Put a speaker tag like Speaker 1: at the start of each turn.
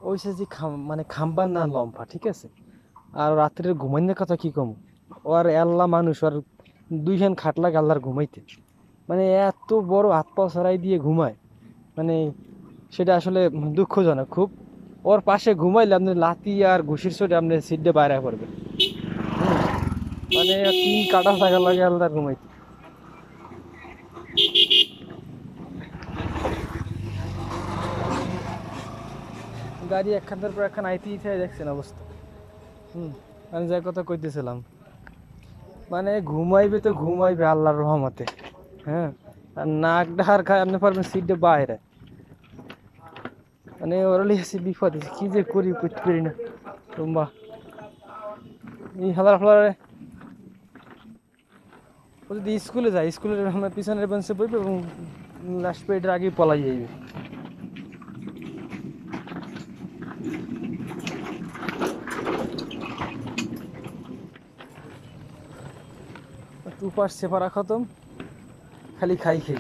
Speaker 1: ওই সে যে মানে খাম্বার না লম্বা, ঠিক আছে। আর রাত্রের ঘুমাইনের কথা কি কম, ও আর আল্লাহ মানুষ আর দুইখান খাট লাগে আল্লাহর ঘুমাইতে, মানে এত বড় হাত পা ছড়াই দিয়ে ঘুমায়, মানে সেটা আসলে দুঃখজনক খুব। ওর পাশে ঘুমাইলে আপনি লাতি আর ঘুষির চোটে আপনি সিটে বাইরে পড়বে। মানে তিন কাটা থাকা লাগে আল্লাহর ঘুমাইতে। গাড়ি একখানের পর একখান আইতেই থাকে, দেখছেন অবস্থা। আমি যার কথা কইতেছিলাম, মানে ঘুমাইবে তো ঘুমাইবে আল্লাহর রহমতে। হ্যাঁ, আর নাক ডাহার খায় আপনি পারবেন সিটে বাইরে। মানে ওরা লিখেছি বিপদ আছে, কি যে করি করতে পারি না। তোমরা এই হালার ফালারে, ও যদি স্কুলে যায়, স্কুলের আমার পিছনের বেঞ্চে বইবে এবং লাস্ট পিরিয়ডের আগেই পলাই যাইবে। টু পাস সেপারা খতম, খালি খাই খাই।